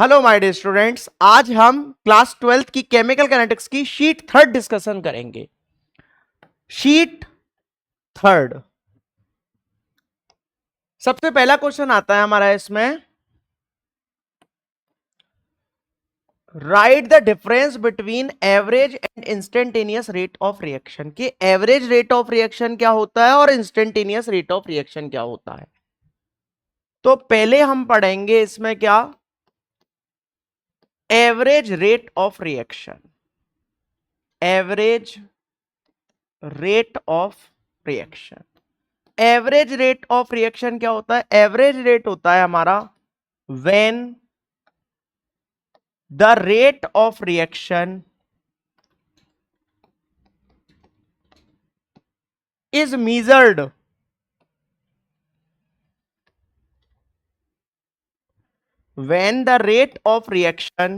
Hello my dear students, आज हम class 12th की केमिकल काइनेटिक्स की शीट थर्ड डिस्कशन करेंगे। शीट थर्ड, सबसे पहला क्वेश्चन आता है हमारा इसमें, right the difference between average and instantaneous rate of reaction. कि एवरेज रेट ऑफ रिएक्शन क्या होता है और इंस्टेंटेनियस रेट ऑफ रिएक्शन क्या होता है। तो पहले हम पढ़ेंगे इसमें क्या, average rate of reaction. Average rate of reaction, average rate of reaction क्या होता है? एवरेज रेट होता है हमारा when the rate of reaction is measured when the rate of reaction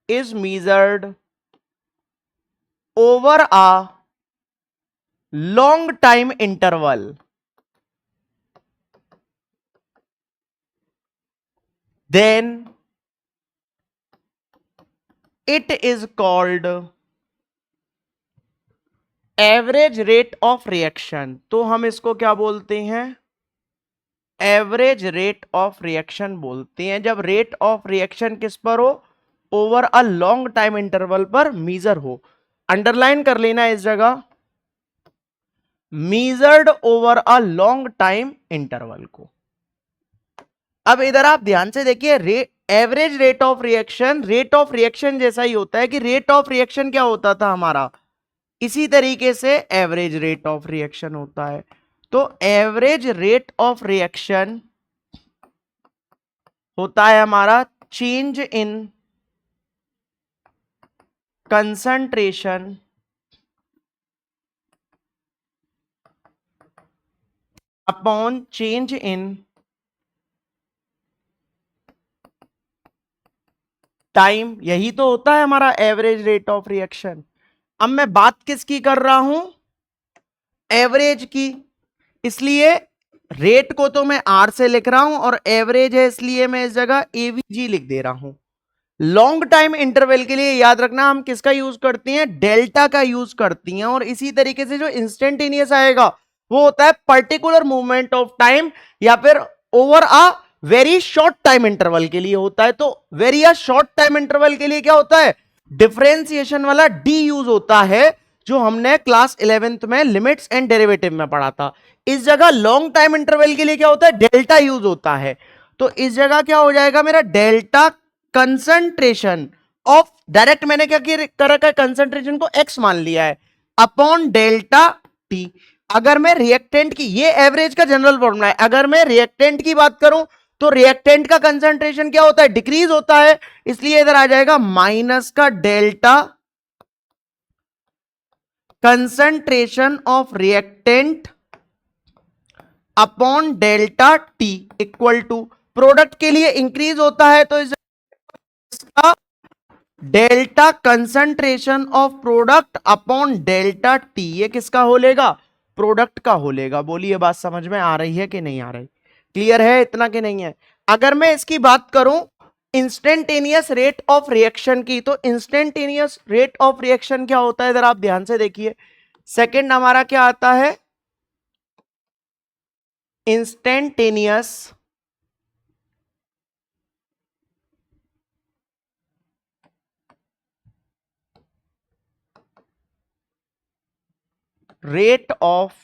is measured over a long time interval, then it is called average rate of reaction. तो हम इसको क्या बोलते हैं? एवरेज रेट ऑफ रिएक्शन बोलते हैं जब rate of reaction किस पर हो? Over a long time interval पर मीजर हो। अंडरलाइन कर लेना इस जगह, measured over a long time interval को। अब इधर आप ध्यान से देखिए, एवरेज रेट ऑफ रिएक्शन जैसा ही होता है कि रेट ऑफ रिएक्शन क्या होता था हमारा, इसी तरीके से एवरेज रेट ऑफ रिएक्शन होता है। तो एवरेज रेट ऑफ रिएक्शन होता है हमारा change in concentration upon change in time. यही तो होता है हमारा एवरेज रेट ऑफ रिएक्शन। अब मैं बात किसकी कर रहा हूं? एवरेज की। इसलिए रेट को तो मैं आर से लिख रहा हूं और एवरेज है इसलिए मैं इस जगह एवीजी लिख दे रहा हूं। लॉन्ग टाइम इंटरवल के लिए याद रखना हम किसका यूज करते हैं? डेल्टा का यूज करती हैं। और इसी तरीके से जो इंस्टेंटेनियस आएगा वो होता है पर्टिकुलर मूवमेंट ऑफ टाइम या फिर over a very short time interval के लिए होता है। तो वेरी शॉर्ट टाइम इंटरवल के लिए क्या होता है? डिफरेंशिएशन वाला डी यूज होता है, जो हमने क्लास 11th में लिमिट्स एंड डेरिवेटिव में पढ़ा था। इस जगह लॉन्ग टाइम इंटरवल के लिए क्या होता है? डेल्टा यूज होता है। तो इस जगह क्या हो जाएगा मेरा? डेल्टा कंसंट्रेशन ऑफ, डायरेक्ट मैंने क्या कर रखा है? कंसंट्रेशन को एक्स मान लिया है, अपॉन डेल्टा टी। अगर मैं रिएक्टेंट की, ये एवरेज का जनरल फॉर्मूला है, अगर मैं रिएक्टेंट की बात करूं तो रिएक्टेंट का कंसंट्रेशन क्या होता है? डिक्रीज होता है। इसलिए इधर आ जाएगा माइनस का delta concentration of reactant upon delta T equal to, product के लिए इंक्रीज होता है तो इसका delta concentration of product upon delta T. ये किसका हो लेगा? प्रोडक्ट का हो लेगा। बोलिए बात समझ में आ रही है कि नहीं आ रही? क्लियर है इतना कि नहीं है? अगर मैं इसकी बात करूं इंस्टेंटेनियस रेट ऑफ रिएक्शन की, तो इंस्टेंटेनियस रेट ऑफ रिएक्शन क्या होता है? इधर आप ध्यान से देखिए, सेकंड हमारा क्या आता है? Instantaneous rate of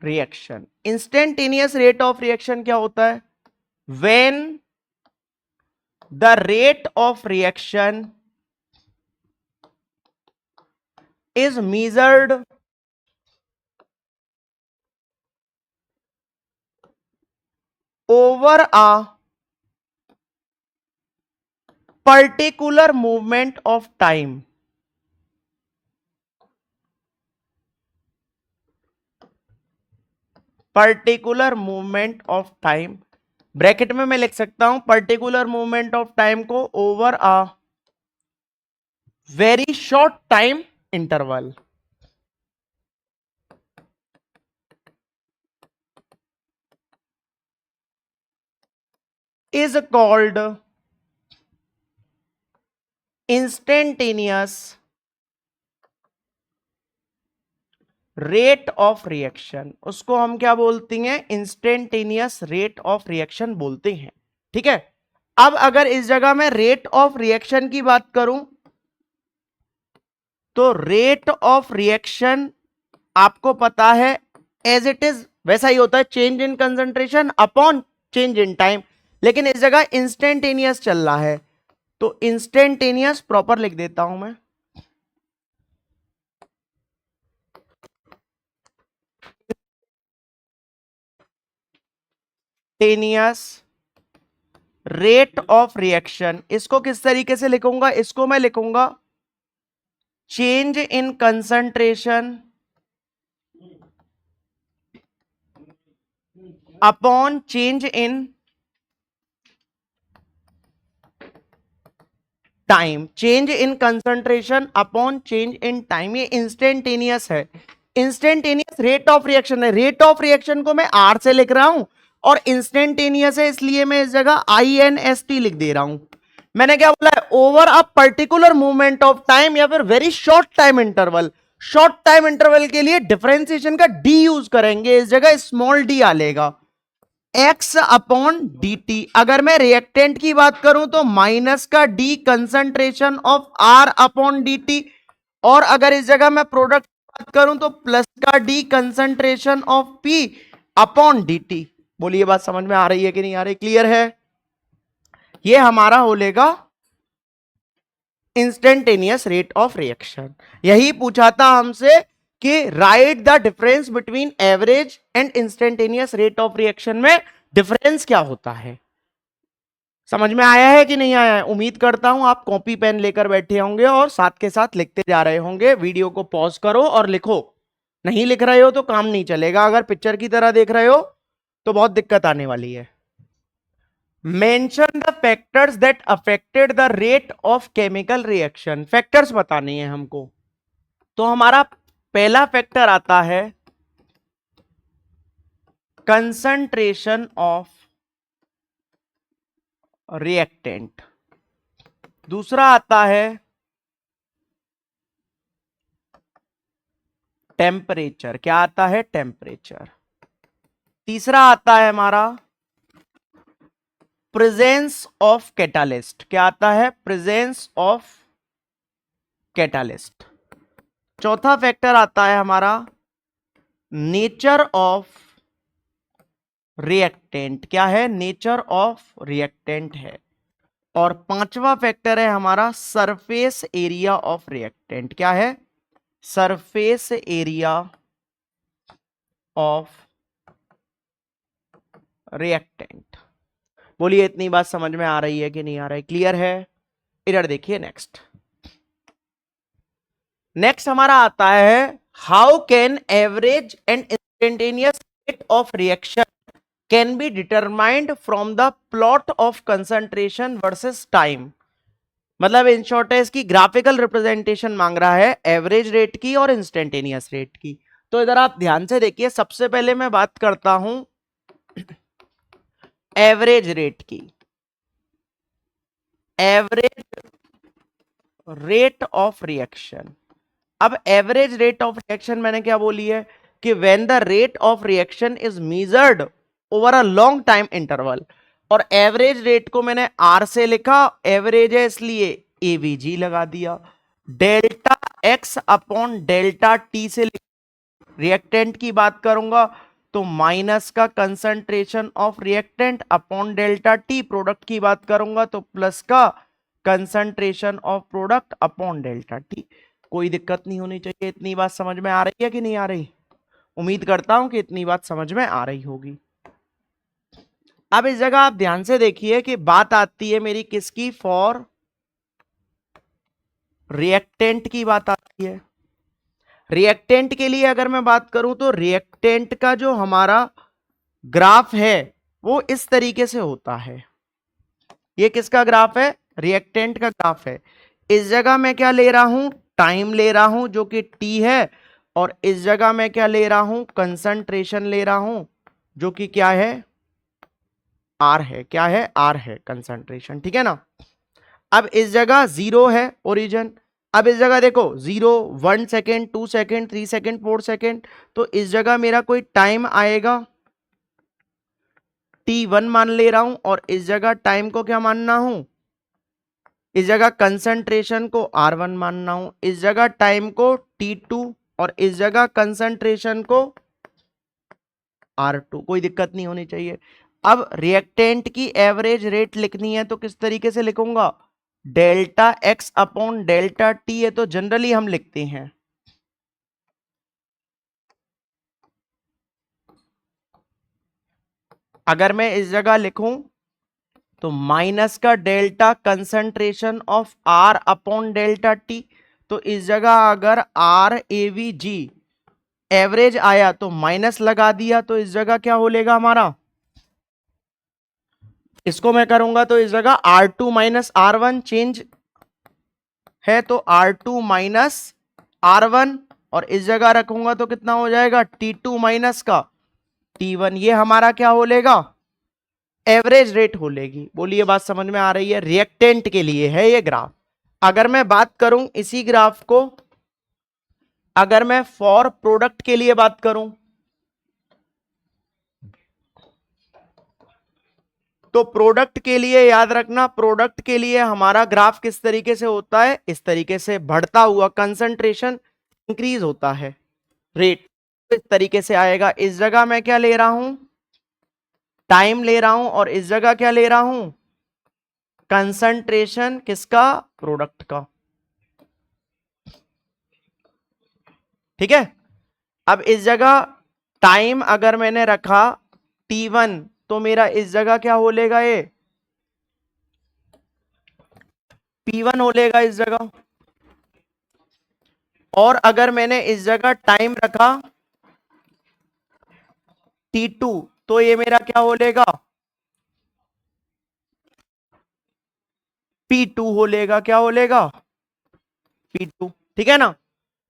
reaction. Instantaneous rate of reaction क्या होता है? When the rate of reaction is measured over a particular movement of time। Particular movement of time, bracket में मैं लिख सकता हूं पर्टिकुलर मूवमेंट ऑफ टाइम को over a very short time interval. Is called instantaneous rate of reaction. उसको हम क्या बोलते हैं? इंस्टेंटेनियस रेट ऑफ रिएक्शन बोलते हैं। ठीक है, अब अगर इस जगह में रेट ऑफ रिएक्शन की बात करूं तो रेट ऑफ रिएक्शन आपको पता है एज इट इज वैसा ही होता है, change in concentration upon change in time, लेकिन इस जगह इंस्टेंटेनियस चल रहा है तो इंस्टेंटेनियस प्रॉपर लिख देता हूं मैं। इंस्टेंटेनियस रेट ऑफ रिएक्शन, इसको किस तरीके से लिखूंगा? इसको मैं लिखूंगा change in concentration upon change in time. Change in concentration upon change in time, ये इंस्टेंटेनियस है। इंस्टेंटेनियस रेट ऑफ रिएक्शन है, रेट ऑफ रिएक्शन को मैं आर से लिख रहा हूं और इंस्टेंटेनियस है इसलिए मैं इस जगह INST लिख दे रहा हूं। मैंने क्या बोला है? Over a particular movement of time या फिर very short time interval. Short time interval के लिए डिफरेंशिएशन का डी यूज करेंगे, इस जगह स्मॉल डी आ लेगा, एक्स अपॉन डी टी। अगर मैं रिएक्टेंट की बात करूं तो माइनस का D concentration of R upon D T, और अगर इस जगह मैं प्रोडक्ट की बात करूं तो प्लस का D concentration of P upon D T. बोलिए बात समझ में आ रही है कि नहीं आ रही? क्लियर है? ये हमारा हो लेगा इंस्टेंटेनियस रेट ऑफ रिएक्शन। यही पूछा था हमसे कि right the difference between average and instantaneous rate of reaction में डिफरेंस क्या होता है। समझ में आया है कि नहीं आया है? उम्मीद करता हूं आप कॉपी पेन लेकर बैठे होंगे और साथ के साथ लिखते जा रहे होंगे। वीडियो को पॉज करो और लिखो, नहीं लिख रहे हो तो काम नहीं चलेगा। अगर पिक्चर की तरह देख रहे हो तो बहुत दिक्कत आने वाली है। Mention the factors that affected the rate of chemical reaction. Factors बतानी है हमको, तो हमारा पहला फैक्टर आता है कंसंट्रेशन ऑफ रिएक्टेंट, दूसरा आता है टेम्परेचर। क्या आता है? टेम्परेचर। तीसरा आता है हमारा प्रेजेंस ऑफ कैटालिस्ट। क्या आता है? Presence of catalyst. चौथा फैक्टर आता है हमारा नेचर ऑफ रिएक्टेंट। क्या है? नेचर ऑफ रिएक्टेंट है। और पांचवा फैक्टर है हमारा सरफेस एरिया ऑफ रिएक्टेंट। क्या है? Surface area of reactant. बोलिए इतनी बात समझ में आ रही है कि नहीं आ रही है? क्लियर है? इधर देखिए नेक्स्ट हमारा आता है how can average and instantaneous rate of reaction can be determined from the plot of concentration versus time. मतलब इन शॉर्ट है इसकी ग्राफिकल रिप्रेजेंटेशन मांग रहा है एवरेज रेट की और इंस्टेंटेनियस रेट की। तो इधर आप ध्यान से देखिए, सबसे पहले मैं बात करता हूं एवरेज रेट की। Average rate of reaction. अब एवरेज रेट ऑफ रिएक्शन मैंने क्या बोली है कि when the rate of reaction is measured over a long time interval, और एवरेज रेट को मैंने आर से लिखा, एवरेज है इसलिए एवीजी लगा दिया, delta X upon delta T से रिएक्टेंट की बात करूंगा तो माइनस का concentration of reactant upon delta T, product की बात करूंगा तो प्लस का concentration of product upon delta T. कोई दिक्कत नहीं होनी चाहिए। इतनी बात समझ में आ रही है कि नहीं आ रही? उम्मीद करता हूं कि इतनी बात समझ में आ रही होगी। अब इस जगह आप ध्यान से देखिए कि बात आती है मेरी किसकी? फॉर रिएक्टेंट की बात आती है। रिएक्टेंट के लिए अगर मैं बात करूं तो रिएक्टेंट का जो हमारा ग्राफ है वो इस तरीके से होता है। ये किसका ग्राफ है? रिएक्टेंट का ग्राफ है। इस जगह मैं क्या ले रहा हूं? टाइम ले रहा हूं जो कि टी है, और इस जगह मैं क्या ले रहा हूं? कंसंट्रेशन ले रहा हूं जो कि क्या है? आर है, क्या है, आर है कंसंट्रेशन, ठीक है ना। अब इस जगह 0 है ओरिजिन, अब इस जगह देखो 0, 1 सेकेंड, 2 सेकेंड, 3 सेकेंड, 4 सेकेंड, तो इस जगह मेरा कोई टाइम आएगा t1 मान ले रहा हूं, और इस जगह टाइम को क्या मानना हूं, इस जगह कंसंट्रेशन को R1 मानना हूं, इस जगह टाइम को T2, और इस जगह कंसंट्रेशन को R2। कोई दिक्कत नहीं होनी चाहिए। अब रिएक्टेंट की एवरेज रेट लिखनी है तो किस तरीके से लिखूंगा, delta X upon delta T, है तो जनरली हम लिखते हैं अगर मैं इस जगह लिखूं तो माइनस का delta concentration of R upon delta T, तो इस जगह अगर R A V G average आया तो माइनस लगा दिया, तो इस जगह क्या हो लेगा हमारा, इसको मैं करूंगा तो इस जगह R2 माइनस R1 चेंज है, तो R2 माइनस R1, और इस जगह रखूंगा तो कितना हो जाएगा, T2 माइनस का T1। ये हमारा क्या हो लेगा, एवरेज रेट हो लेगी। बोलिए बात समझ में आ रही है, रिएक्टेंट के लिए है ये ग्राफ। अगर मैं बात करूं इसी ग्राफ को, अगर मैं फॉर प्रोडक्ट के लिए बात करूं तो प्रोडक्ट के लिए याद रखना, प्रोडक्ट के लिए हमारा ग्राफ किस तरीके से होता है, इस तरीके से बढ़ता हुआ, कंसंट्रेशन इंक्रीज होता है, रेट इस तरीके से आएगा। इस जगह मैं क्या ले रहा हूं, टाइम ले रहा हूं, और इस जगह क्या ले रहा हूं, कंसंट्रेशन किसका, प्रोडक्ट का, ठीक है। अब इस जगह टाइम अगर मैंने रखा T1, तो मेरा इस जगह क्या हो लेगा, ये P1 हो लेगा इस जगह, और अगर मैंने इस जगह टाइम रखा T2, तो ये मेरा क्या हो लेगा, P2 हो लेगा, क्या हो लेगा, P2, ठीक है ना।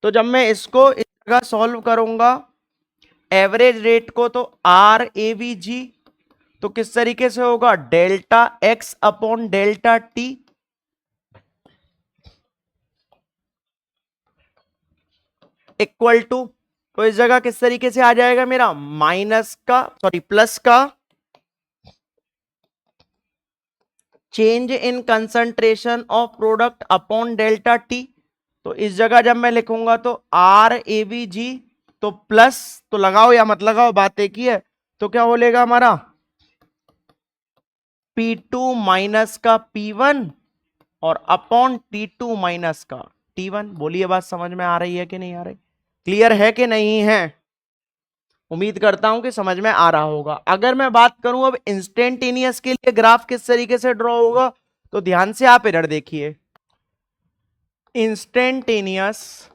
तो जब मैं इसको इस जगह सॉल्व करूंगा एवरेज रेट को, तो आर ए बी जी, तो किस तरीके से होगा, delta X upon delta T equal to, तो इस जगह किस तरीके से आ जाएगा मेरा, माइनस का, सॉरी प्लस का change in concentration of product upon delta T. तो इस जगह जब मैं लिखूंगा तो आर ए बी जी, तो प्लस, तो लगाओ या मत लगाओ बात एक ही है, तो क्या हो लेगा हमारा P2 माइनस का P1, और अपॉन T2 माइनस का T1। बोलिए बात समझ में आ रही है कि नहीं आ रही, क्लियर है कि नहीं है, उम्मीद करता हूं कि समझ में आ रहा होगा। अगर मैं बात करूं अब इंस्टेंटेनियस के लिए ग्राफ किस तरीके से ड्रॉ होगा, तो ध्यान से आप इधर देखिए, instantaneous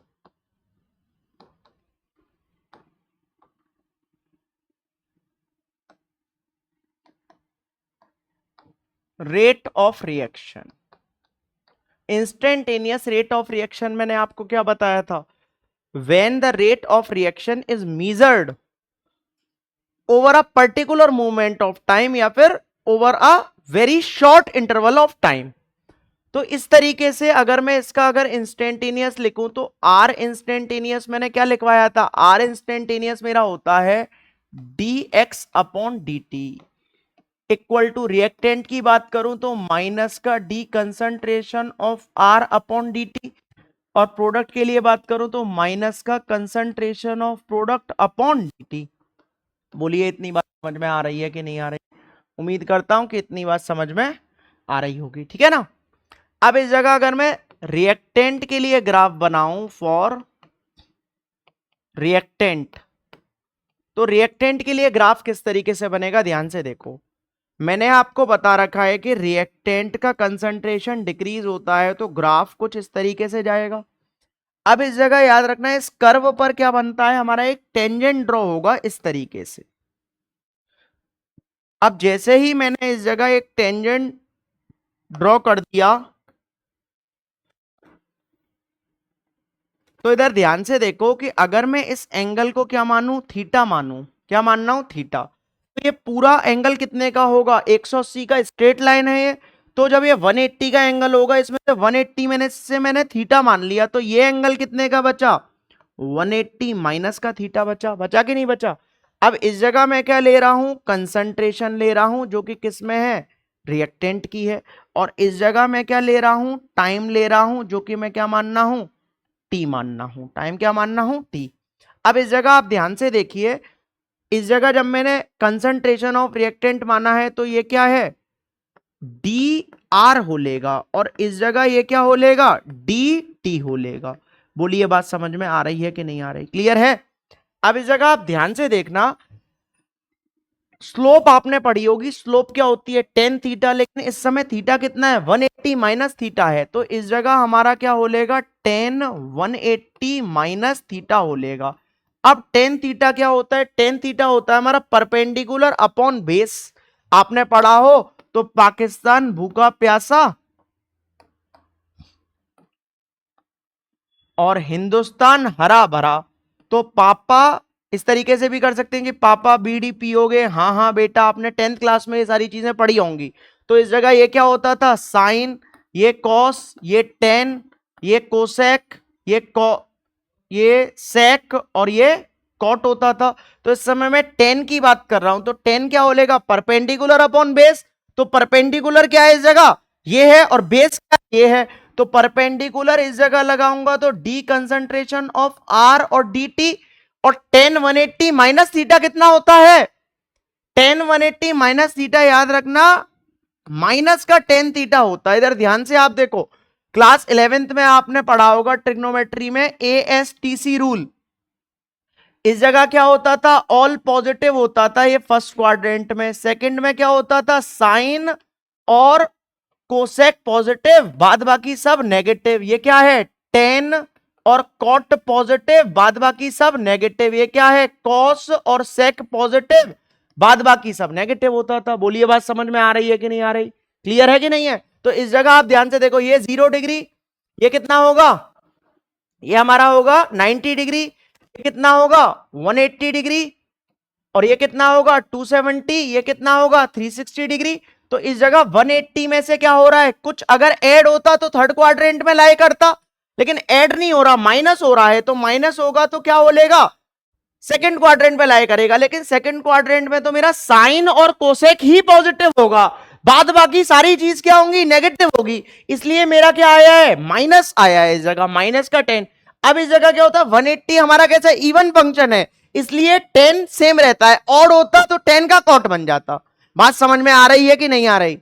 rate of reaction, instantaneous rate of reaction मैंने आपको क्या बताया था, when the rate of reaction is measured over a particular moment of time, या फिर over a very short interval of time. तो इस तरीके से अगर मैं इसका अगर इंस्टेंटेनियस लिखूं तो आर इंस्टेंटेनियस मैंने क्या लिखवाया था, आर इंस्टेंटेनियस मेरा होता है D X upon D T equal to, reactant की बात करूं तो माइनस का D concentration of R upon D T, और प्रोडक्ट के लिए बात करूं तो माइनस का concentration of product upon D T. बोलिए इतनी बात समझ में आ रही है कि नहीं आ रही, उम्मीद करता हूं कि इतनी बात समझ में आ रही होगी, ठीक है ना। अब इस जगह अगर मैं रिएक्टेंट के लिए ग्राफ बनाऊं फॉर रिएक्टेंट, तो रिएक्टेंट के लिए ग्राफ किस तरीके से बनेगा, ध्यान से देखो। मैंने आपको बता रखा है कि रिएक्टेंट का कंसंट्रेशन डिक्रीज होता है तो ग्राफ कुछ इस तरीके से जाएगा। अब इस जगह याद रखना है, इस कर्व पर क्या बनता है, हमारा एक टेंजेंट ड्रॉ होगा इस तरीके से। अब जैसे ही मैंने इस जगह एक टेंजेंट ड्रॉ कर दिया, तो इधर ध्यान से देखो कि अगर मैं इस एंगल को क्या मानूं, थीटा मानूं, क्या मानना हूं, थीटा, तो ये पूरा एंगल कितने का होगा, 180 का स्ट्रेट लाइन है ये। तो जब ये 180 का एंगल होगा, इसमें से 180 मैंने थीटा मान लिया, तो ये एंगल कितने का बचा, 180 माइनस का थीटा बचा। बचा कि नहीं बचा। अब इस जगह मैं क्या ले रहा हूं, कंसंट्रेशन ले रहा हूं, जो कि किस में है, रिएक्टेंट की है। और इस जगह मैं क्या ले रहा हूं, टाइम ले रहा हूं, जो कि मैं क्या मानना हूं, टी मानना हूं। टाइम क्या मानना हूं, टी। अब इस जगह आप ध्यान से देखिए, इस जगह जब मैंने कंसंट्रेशन ऑफ रिएक्टेंट माना है, तो ये क्या है, डी आर हो लेगा, और इस जगह ये क्या हो लेगा, डी टी हो लेगा। बोलिए बात समझ में आ रही है कि नहीं आ रही, क्लियर है। अब इस जगह आप ध्यान से देखना, स्लोप आपने पढ़ी होगी, स्लोप क्या होती है, टेन थीटा, लेकिन इस समय थीटा कितना है, 180 माइनस थीटा है। तो इस जगह हमारा क्या हो लेगा, टेन 180 माइनस थीटा हो लेगा। अब टेन थीटा क्या होता है, टेन थीटा होता है हमारा परपेंडिकुलर अपॉन बेस। आपने पढ़ा हो तो पाकिस्तान भूखा प्यासा और हिंदुस्तान हरा भरा। तो पापा इस तरीके से भी कर सकते हैं कि पापा बीड़ी पियोगे, हाँ हाँ बेटा, आपने 10th क्लास में ये सारी चीजें पढ़ी होंगी। तो इस जगह ये क्या होता था, साइन, ये कॉस, ये टेन, ये कोसेक, ये सेक और ये कॉट होता था। तो इस समय मैं टेन की बात कर रहा हूं, तो टेन क्या हो लेगा, परपेंडिकुलर अपॉन बेस। तो परपेंडिकुलर क्या है इस जगह, ये है, और बेस क्या ये है। तो परपेंडिकुलर इस जगह लगाऊंगा तो डी कंसंट्रेशन ऑफ आर और डी टी, और टेन 180 माइनस थीटा कितना होता है, टेन 180 माइनस थीटा, याद रखना माइनस का टेन थीटा होता है। इधर ध्यान से आप देखो, क्लास 11th में आपने पढ़ा होगा ट्रिग्नोमेट्री में ASTC रूल। इस जगह क्या होता था, ऑल पॉजिटिव होता था ये फर्स्ट क्वाड्रेंट में, सेकंड में क्या होता था, साइन और कोसेक पॉजिटिव, बाद बाकी सब नेगेटिव। ये क्या है, टेन और कॉट पॉजिटिव, बाद बाकी सब नेगेटिव। ये क्या है, कॉस और सेक पॉजिटिव, बाद बाकी सब नेगेटिव होता था। बोलिए बात समझ में आ रही है कि नहीं आ रही, क्लियर है कि नहीं है। तो इस जगह आप ध्यान से देखो, ये 0 डिग्री, ये कितना होगा, ये हमारा होगा 90 डिग्री, ये कितना होगा 180 डिग्री, और ये कितना होगा 270, ये कितना होगा 360 डिग्री। तो इस जगह 180 में से क्या हो रहा है, कुछ अगर ऐड होता तो थर्ड क्वाड्रेंट में लाई करता, लेकिन ऐड नहीं हो रहा, माइनस हो रहा है। तो माइनस होगा तो क्या हो लेगा, सेकंड क्वाड्रेंट में लाई करेगा, लेकिन सेकंड क्वाड्रेंट में तो मेरा साइन और कोसेक ही पॉजिटिव होगा, बाद बाकी सारी चीज क्या होंगी, नेगेटिव होगी। इसलिए मेरा क्या आया है, माइनस आया है इस जगह, माइनस का 10। अब इस जगह क्या होता है, 180 हमारा कैसा इवन फंक्शन है, इसलिए 10 सेम रहता है, ऑड होता तो 10 का कॉट बन जाता। बात समझ में आ रही है कि नहीं आ रही,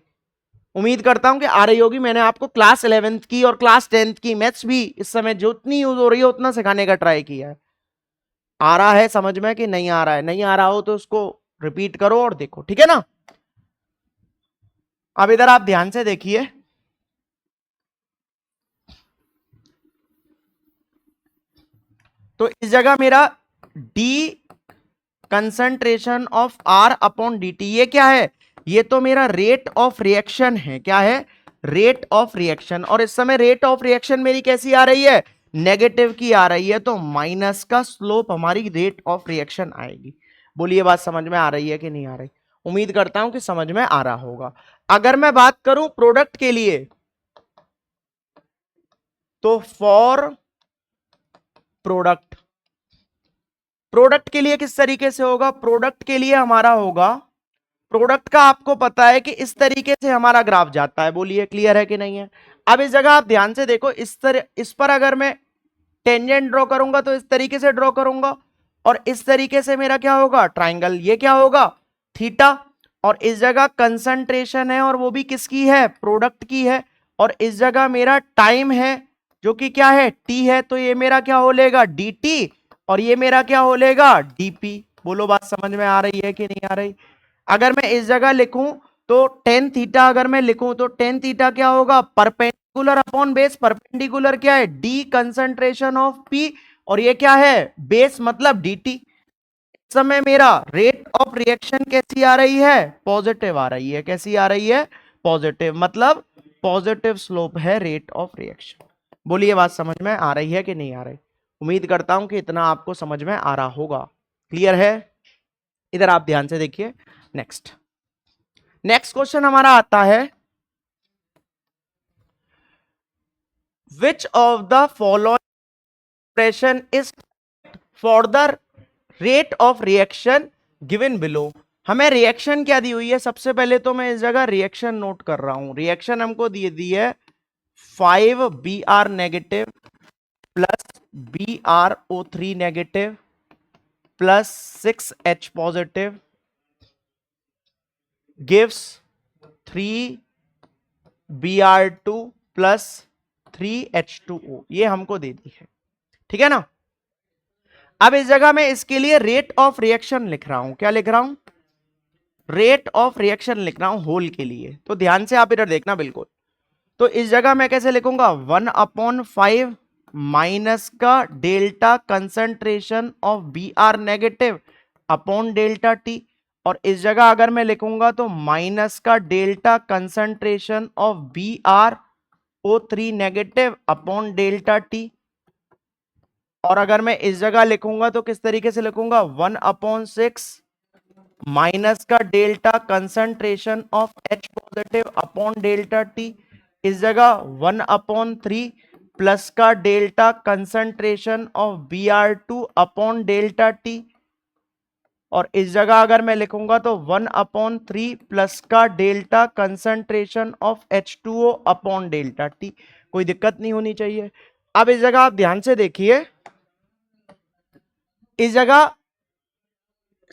उम्मीद करता हूं कि आ रही होगी। मैंने आपको क्लास 11th की और क्लास 10th की मैथ्स भी इस समय जितनी यूज हो रही है उतना सिखाने का ट्राई किया है। आ रहा है समझ में कि नहीं आ रहा है, नहीं आ रहा हो तो उसको रिपीट करो और देखो, ठीक है ना। अब इधर आप ध्यान से देखिए, तो इस जगह मेरा D concentration of R upon D T, ये क्या है, ये तो मेरा रेट ऑफ रिएक्शन है। क्या है, रेट ऑफ रिएक्शन। और इस समय रेट ऑफ रिएक्शन मेरी कैसी आ रही है, नेगेटिव की आ रही है, तो माइनस का स्लोप हमारी रेट ऑफ रिएक्शन आएगी। बोलिए बात समझ में आ रही है कि नहीं आ रही, उम्मीद करता हूं कि समझ में आ रहा होगा। अगर मैं बात करूं प्रोडक्ट के लिए, तो फॉर प्रोडक्ट, प्रोडक्ट के लिए किस तरीके से होगा, प्रोडक्ट के लिए हमारा होगा, प्रोडक्ट का आपको पता है कि इस तरीके से हमारा ग्राफ जाता है। बोलिए क्लियर है कि नहीं है। अब इस जगह आप ध्यान से देखो, इस पर अगर मैं टेंजेंट ड्रॉ करूंगा तो इस तरीके से ड्रॉ करूंगा, और इस तरीके से मेरा क्या होगा, ट्राइंगल, ये क्या होगा, थीटा। और इस जगह कंसंट्रेशन है, और वो भी किसकी है, प्रोडक्ट की है। और इस जगह मेरा टाइम है, जो कि क्या है, टी है, तो ये मेरा क्या हो लेगा, डी टी, और ये मेरा क्या हो लेगा, डीपी। बोलो बात समझ में आ रही है कि नहीं आ रही। अगर मैं इस जगह लिखूं तो टेन थीटा, अगर मैं लिखूं तो टेन थीटा क्या होगा, परपेंडिकुलर अपॉन बेस। परपेंडिकुलर क्या है, डी कंसंट्रेशन ऑफ पी, और ये क्या है, बेस मतलब dt। इस समय मेरा रेट ऑफ रिएक्शन कैसी आ रही है, पॉजिटिव आ रही है। कैसी आ रही है, पॉजिटिव, मतलब पॉजिटिव स्लोप है रेट ऑफ रिएक्शन। बोलिए बात समझ में आ रही है कि नहीं आ रही, उम्मीद करता हूं कि इतना आपको समझ में आ रहा होगा, क्लियर है। इधर आप ध्यान से देखिए, नेक्स्ट नेक्स्ट क्वेश्चन हमारा आता है, which of the following expression is for the rate of reaction given below. हमें रिएक्शन क्या दी हुई है, सबसे पहले तो मैं इस जगह रिएक्शन नोट कर रहा हूं। रिएक्शन हमको दी है 5Br negative plus BrO3 negative plus 6H positive gives 3Br2 plus 3H2O, ये हमको दे दी है, ठीक है ना। अब इस जगह मैं इसके लिए रेट ऑफ रिएक्शन लिख रहा हूं। क्या लिख रहा हूं? रेट ऑफ रिएक्शन लिख रहा हूं होल के लिए। तो ध्यान से आप इधर देखना बिल्कुल। तो इस जगह मैं कैसे लिखूंगा, 1/5 माइनस का delta concentration of Br negative upon delta T, और इस जगह अगर मैं लिखूंगा तो माइनस का delta concentration of BrO3 negative upon delta T, और अगर मैं इस जगह लिखूंगा तो किस तरीके से लिखूंगा, 1/6 माइनस का delta concentration of H positive upon delta T, इस जगह 1/3 प्लस का delta concentration of Br2 upon delta T, और इस जगह अगर मैं लिखूंगा तो 1/3 प्लस का delta concentration of H2O upon delta T. कोई दिक्कत नहीं होनी चाहिए। अब इस जगह आप ध्यान से देखिए, इस जगह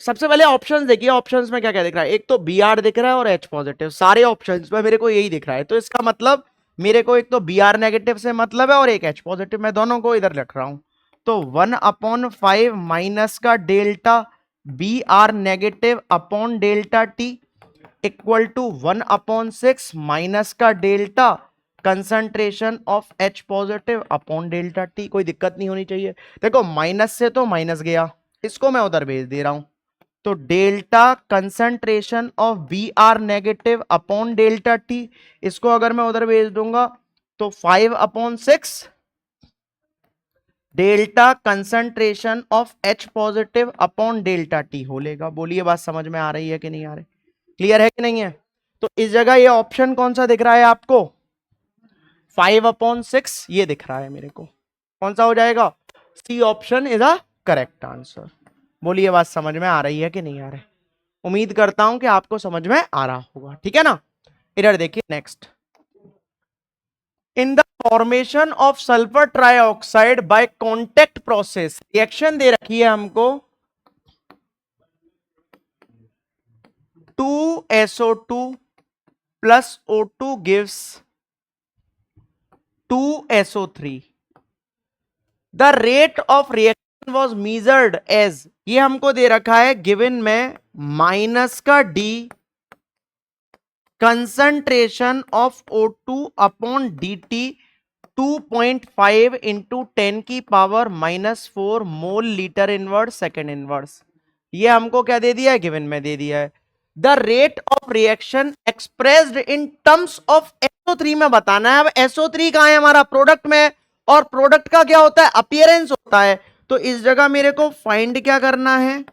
सबसे पहले ऑप्शंस देखिए, ऑप्शंस में क्या क्या दिख रहा है, एक तो Br दिख रहा है और H पॉजिटिव, सारे ऑप्शंस में मेरे को यही दिख रहा है। तो इसका मतलब मेरे को एक तो Br नेगेटिव से मतलब है और एक H पॉजिटिव, मैं दोनों को इधर लिख रहा हूं। तो 1/5 माइनस का delta Br negative upon delta T equal to 1/6 minus का delta concentration of H positive upon delta T. कोई दिक्कत नहीं होनी चाहिए। देखो माइनस से तो माइनस गया, इसको मैं उधर भेज दे रहा हूं। तो delta concentration of Br negative upon delta T, इसको अगर मैं उधर भेज दूंगा तो 5/6 delta concentration of H positive upon delta T हो लेगा। बोलिए बात समझ में आ रही है कि नहीं आ रही, क्लियर है कि नहीं है? तो इस जगह ये ऑप्शन कौन सा दिख रहा है आपको, 5/6 ये दिख रहा है मेरे को। कौन सा हो जाएगा, C option is a correct answer. बोलिए बात समझ में आ रही है कि नहीं आ रही? उम्मीद करता हूं कि आपको समझ में आ रहा होगा, ठीक है ना। इधर देखिए next, in the formation of sulphur trioxide by contact process, reaction दे रखी है हमको 2SO2 plus O2 gives 2SO3, the rate of reaction was measured as, ये हमको दे रखा है गिवन में माइनस का D concentration of O2 upon dt 2.5 into 10⁻⁻⁴ mole litre inverse second inverse. ये हमको क्या दे दिया है, गिवन में दे दिया है। The rate of reaction expressed in terms of SO3 में बताना है। अब SO3 कहां है, हमारा प्रोडक्ट में, और प्रोडक्ट का क्या होता है, अपीयरेंस होता है। तो इस जगह मेरे को फाइंड क्या करना है,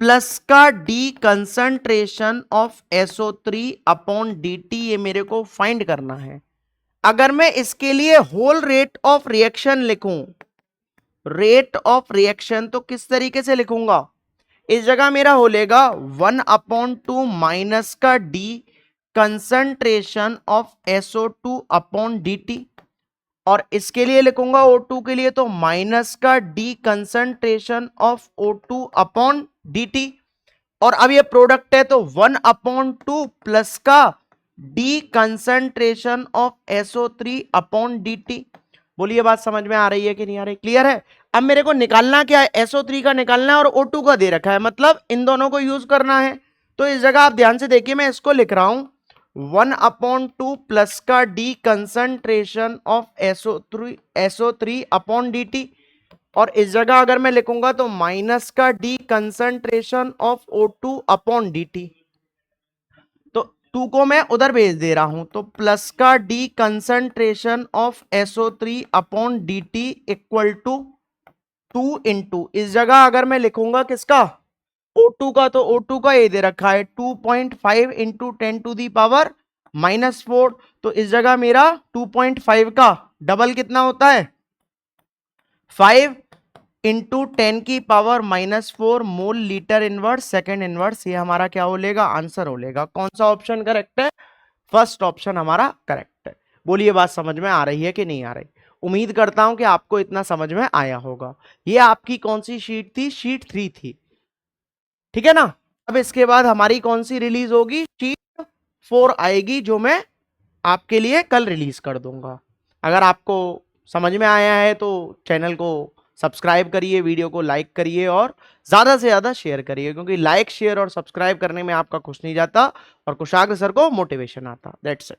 प्लस का D concentration of SO3 upon dt, ये मेरे को फाइंड करना है। अगर मैं इसके लिए होल रेट ऑफ रिएक्शन लिखूं, रेट ऑफ रिएक्शन, तो किस तरीके से लिखूंगा, इस जगह मेरा हो लेगा 1/2 माइनस का D concentration of SO2 upon dt, और इसके लिए लिखूंगा O2 के लिए तो माइनस का D concentration of O2 upon dt, और अब ये प्रोडक्ट है तो 1/2 प्लस का D concentration of SO3 upon dt। बोलिए बात समझ में आ रही है कि नहीं आ रही, क्लियर है? अब मेरे को निकालना क्या है, SO3 का निकालना है और O2 का दे रखा है, मतलब इन दोनों को यूज करना है। तो इस जगह आप ध्यान से देखिए, मैं इसको लिख रहा हूं 1/2 प्लस का D concentration of SO3 upon dt, और इस जगह अगर मैं लिखूंगा तो माइनस का D concentration of O2 upon dt, तो 2 को मैं उधर भेज दे रहा हूं, तो प्लस का D concentration of SO3 upon dt equal to 2 into, इस जगह अगर मैं लिखूंगा किसका, O2 का तो O2 का ये दे रखा है 2.5 इंटू 10⁻⁻⁴। तो इस जगह मेरा 2.5 का डबल कितना होता है 5 into 10⁻⁻⁴ mole litre inverse second inverse. ये हमारा क्या हो लेगा आंसर हो लेगा। कौन सा ऑप्शन करेक्ट है? फर्स्ट ऑप्शन हमारा करेक्ट है। बोलिए बात समझ में आ रही है कि नहीं आ रही? उम्मीद करता हूं कि आपको इतना समझ में आया होगा। ये आपकी कौन सी शीट थी? शीट 3 थी, ठीक है ना। अब इसके बाद हमारी कौन सी रिलीज होगी? शीट 4 आएगी, जो मैं आपके लिए कल रिलीज कर दूंगा। अगर आपको समझ में आया है तो चैनल को सब्सक्राइब करिए, वीडियो को लाइक करिए और ज्यादा से ज्यादा शेयर करिए, क्योंकि लाइक शेयर और सब्सक्राइब करने में आपका कुछ नहीं जाता और कुशाग्र सर को मोटिवेशन आता। That's it.